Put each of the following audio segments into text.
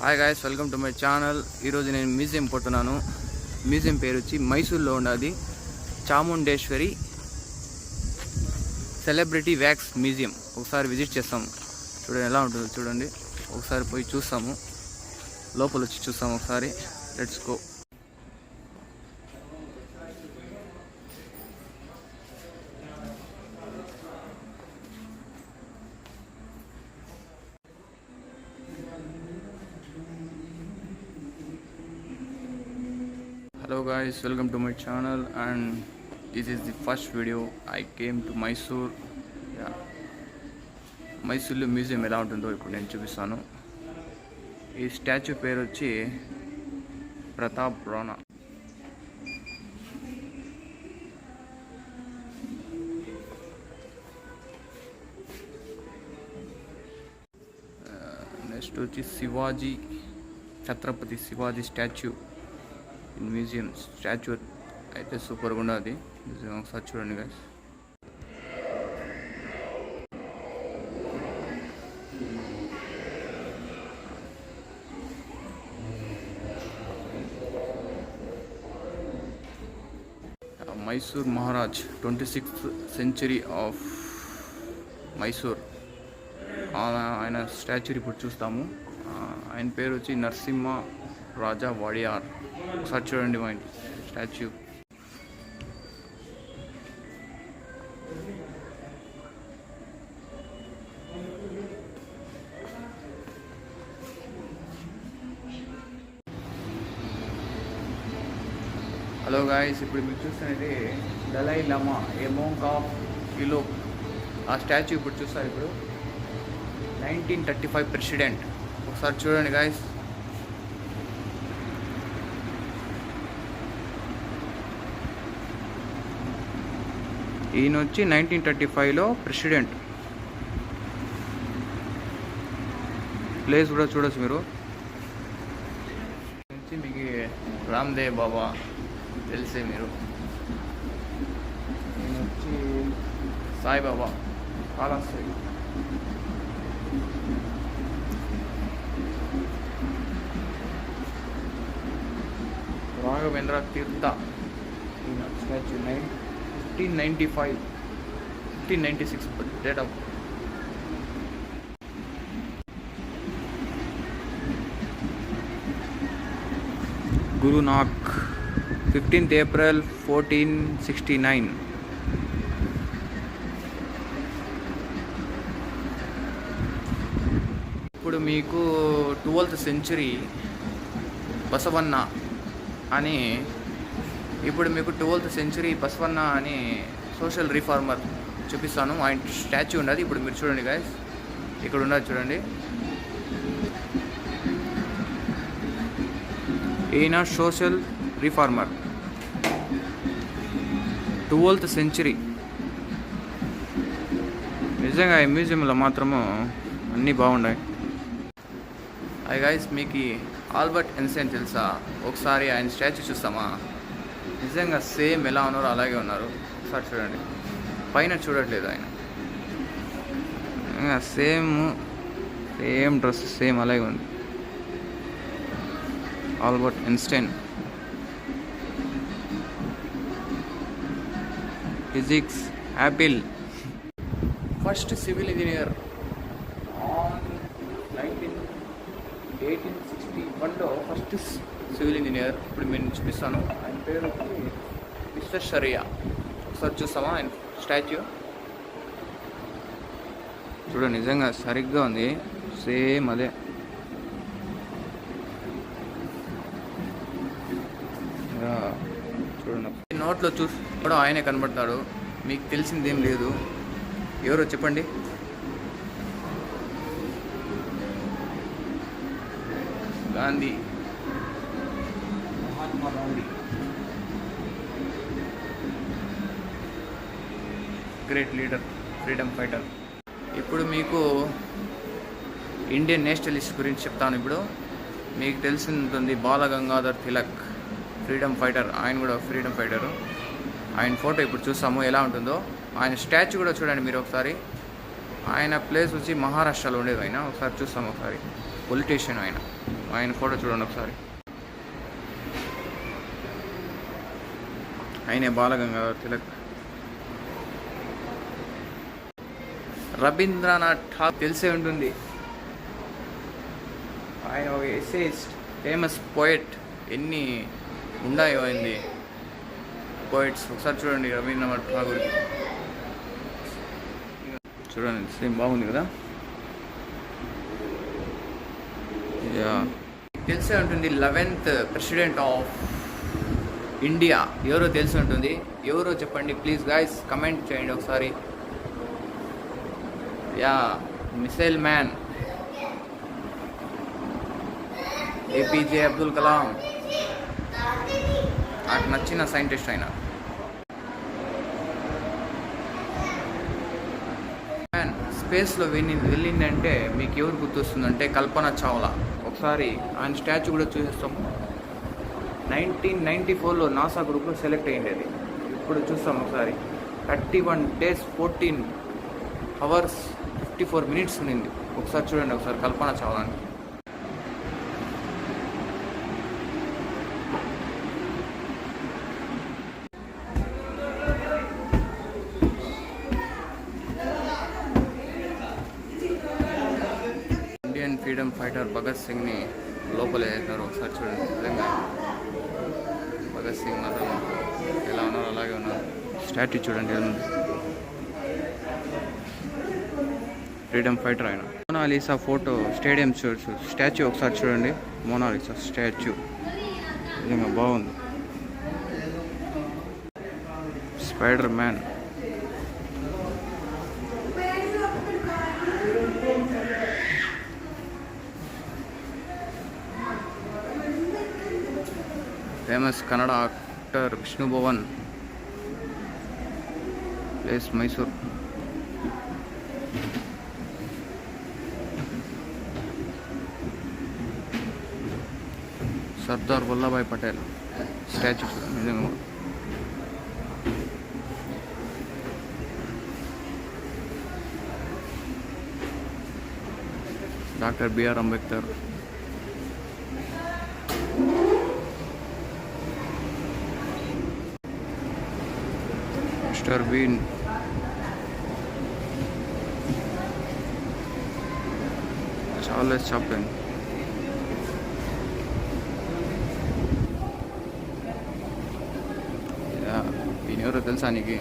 Hi guys, welcome to my channel. ఈరోజు నేను museum పోతున్నాను. మ్యూజియం పేరు వచ్చి మైసూర్లో ఉన్నది చాముండేశ్వరి సెలబ్రిటీ వ్యాక్స్ మ్యూజియం. ఒకసారి విజిట్ చేస్తాము, చూడండి ఎలా ఉంటుందో చూడండి. ఒకసారి పోయి చూస్తాము, లోపల వచ్చి చూస్తాము ఒకసారి. Let's go. Hello guys, welcome to my channel, and this is the first video I came to Mysore. Yeah, మైసూర్లో మ్యూజియం ఎలా ఉంటుందో ఇప్పుడు నేను చూపిస్తాను. ఈ స్టాచ్యూ పేరు వచ్చి ప్రతాప్ రాణా. నెక్స్ట్ వచ్చి Shivaji, Chhatrapati Shivaji statue in museum. Statue అయితే సూపర్గా ఉన్నది, ఒకసారి చూడండి guys. Mysore Maharaj, 26th century of Mysore. ఆయన స్టాచ్యూ ఇప్పుడు చూస్తాము. ఆయన పేరు వచ్చి నరసింహ రాజా వడియార్. ఒకసారి చూడండి మా స్టాచ్యూ. హలో గాయస్, ఇప్పుడు మీరు చూస్తున్నది Dalai Lama, a monk of Europe. ఆ స్టాచ్యూ ఇప్పుడు చూస్తారు. ఇప్పుడు 1935 ప్రెసిడెంట్. ఒకసారి చూడండి గాయస్. ఈయన వచ్చి 1935లో ప్రెసిడెంట్. ప్లేస్ కూడా చూడొచ్చు మీరు. మీకు రామ్దేవ్ బాబా తెలిసే మీరు. ఈయన వచ్చి సాయిబాబా, కాళహస్తి. రాఘవేంద్ర తీర్థ. ఈయన statue 1596 date of. Guru Nanak, 15th April 1469. ఇప్పుడు మీకు 12th century బసవన్న అని, ఇప్పుడు మీకు 12th century బసవన్న అని సోషల్ రిఫార్మర్ చూపిస్తాను. ఆయన స్టాచ్యూ ఉన్నది ఇప్పుడు మీరు చూడండి గాయస్. ఇక్కడ ఉన్నది చూడండి. ఈయన సోషల్ రిఫార్మర్, 12th century. నిజంగా ఈ మ్యూజియంలో మాత్రము అన్నీ బాగున్నాయి. అవి గాయస్, మీకు ఆల్బర్ట్ ఐన్స్టైన్ తెలుసా? ఒకసారి ఆయన స్టాచ్యూ చూస్తామా? నిజంగా సేమ్ ఎలా ఉన్నారో అలాగే ఉన్నారు. ఒకసారి చూడండి, పైన చూడట్లేదు ఆయన. సేమ్ డ్రెస్, సేమ్ అలాగే ఉంది. Albert Einstein. Physics, apple. First civil engineer on 1861లో ఫస్ట్ సివిల్ ఇంజనీర్. ఇప్పుడు నేను చూపిస్తాను. ఆయన పేరు మిస్టర్ షరియా. ఒకసారి చూస్తామా ఆయన స్టాచ్యూ? చూడండి, నిజంగా సరిగ్గా ఉంది, సేమ్ అదే. చూడండి, నోట్లో చూసి కూడా ఆయనే కనబడతాడు. మీకు తెలిసిందేం లేదు. ఎవరో చెప్పండి. Gandhi, Mahatma Gandhi, great leader, freedom fighter. ఇప్పుడు మీకు ఇండియన్ నేషనలిస్ట్ గురించి చెప్తాను. ఇప్పుడు మీకు తెలిసి ఉంటుంది బాలగంగాధర్ తిలక్, ఫ్రీడమ్ ఫైటర్. ఆయన కూడా ఫ్రీడమ్ ఫైటరు. ఆయన ఫోటో ఇప్పుడు చూస్తాము ఎలా ఉంటుందో. ఆయన స్టాచ్యూ కూడా చూడండి మీరు ఒకసారి. ఆయన ప్లేస్ వచ్చి మహారాష్ట్రలో ఉండేది. ఆయన ఒకసారి చూస్తాము ఒకసారి. పొలిటీషియన్ ఆయన. ఆయన ఫోటో చూడండి ఒకసారి. ఆయనే బాలగంగాధర్ తిలక్. రవీంద్రనాథ్ ఠాగూర్ తెలిసే ఉంటుంది, ఆయన ఒక ఎస్సేయిస్ట్, ఫేమస్ పోయెట్. ఎన్ని ఉన్నాయో అయింది పోయిట్స్. ఒకసారి చూడండి రవీంద్రనాథ్ ఠాగూర్ చూడండి, సేమ్ బాగుంది కదా. తెలిసే ఉంటుంది 11th ప్రెసిడెంట్ ఆఫ్ ఇండియా ఎవరో తెలిసి ఉంటుంది. ఎవరో చెప్పండి ప్లీజ్ గాయస్, కమెంట్ చేయండి ఒకసారి. Missile man APJ Abdul Kalam. నాకు నచ్చిన సైంటిస్ట్ ఆయన. స్పేస్లో వెళ్ళిందంటే మీకు ఎవరు గుర్తొస్తుందంటే కల్పన చావ్లా. ఒకసారి ఆయన స్టాచ్యూ కూడా చూసేస్తాం. 1994లో నాసా గ్రూప్లో సెలెక్ట్ అయ్యింది. ఇప్పుడు చూస్తాం ఒకసారి. 31 days 14 hours 54 minutes ఉన్నింది. ఒకసారి చూడండి ఒకసారి కల్పన చావ్లాని. ఇండియన్ ఫ్రీడమ్ ఫైటర్ భగత్ సింగ్ని లోపలే వేశారు. ఒకసారి చూడండి. నిజంగా భగత్ సింగ్ మాత్రం ఎలా ఉన్నారో అలాగే ఉన్నారు. స్టాట్యూ చూడండి ఎలా ఉంది. ఫ్రీడమ్ ఫైటర్ ఆయన. మోనాలిసా ఫోటో స్టేడియం స్టాచ్యూ ఒకసారి చూడండి. మోనాలిసా స్టాచ్యూ నిజంగా బాగుంది. Spider Man. Famous Kannada actor Vishnu Bhavan, place Mysore. Sardar Vallabhbhai Patel statue నిజంగా. Doctor BR Ambedkar. Mister Bean. Charles Chaplin. ఎవరో తెలుసా నీకు?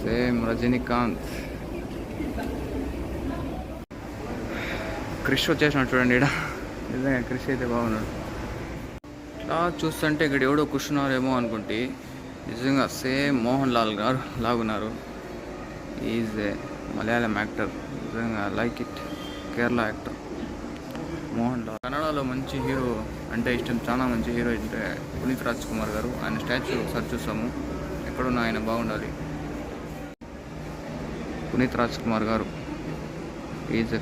సేమ్ రజనీకాంత్. క్రిష్ వచ్చేసినాడు చూడండి ఇక్కడ. నిజంగా క్రిష్ అయితే బాగున్నాడు. ఇట్లా చూస్తుంటే ఇక్కడ ఎవడో కూర్చున్నారేమో అనుకుంటే నిజంగా సేమ్ మోహన్ లాల్ గారు లాగున్నారు. Is a Malayalam actor. నిజంగా like it. Kerala actor Mohan Lal. కన్నడలో మంచి హీరో అంటే ఇష్టం, చాలా మంచి హీరో అంటే పునీత్ రాజ్ కుమార్ గారు. ఆయన స్టాచ్యూ ఒకసారి చూస్తాము. ఎక్కడున్నా ఆయన బాగుండాలి. పునీత్ రాజ్ కుమార్ గారు ఈజ్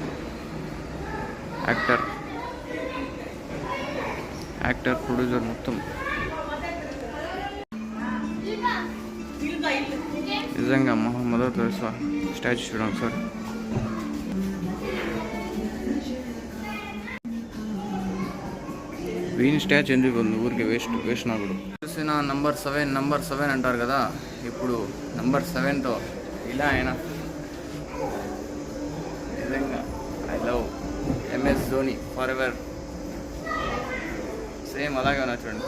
యాక్టర్ ప్రొడ్యూసర్ మొత్తం. నిజంగా మదర్ తెరెసా స్టాచ్యూ చూడండి ఒకసారి. వీని స్టాచ్యూ ఎందుకు ఉంది ఊరికి? వేస్ట్ నా కూడా. చూసిన నంబర్ 7 అంటారు కదా. ఇప్పుడు నంబర్ 7తో ఇలా ఆయన నిజంగా I love MS Dhoni forever. Same అలాగే ఉన్నా చూడండి.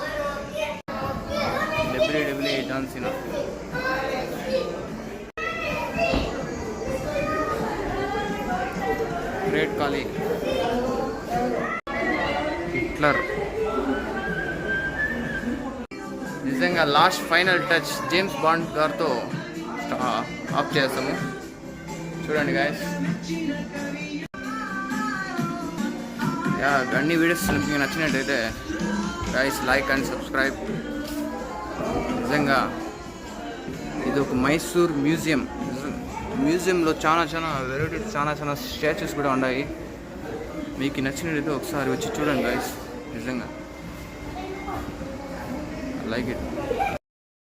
WWE John Cena. Great Khali. Hitler. నిజంగా last final touch James Bond గారితో ఆఫ్ చేస్తాము. చూడండి గాయస్. అన్ని వీడియోస్ మీకు నచ్చినట్టయితే గాయస్ లైక్ అండ్ సబ్స్క్రైబ్. నిజంగా ఇది ఒక మైసూర్ మ్యూజియంలో చాలా వెరైటీస్, చాలా స్టాచ్యూస్ కూడా ఉన్నాయి. మీకు నచ్చినట్టయితే ఒకసారి వచ్చి చూడండి గాయస్. నిజంగా లైక్ ఇట్.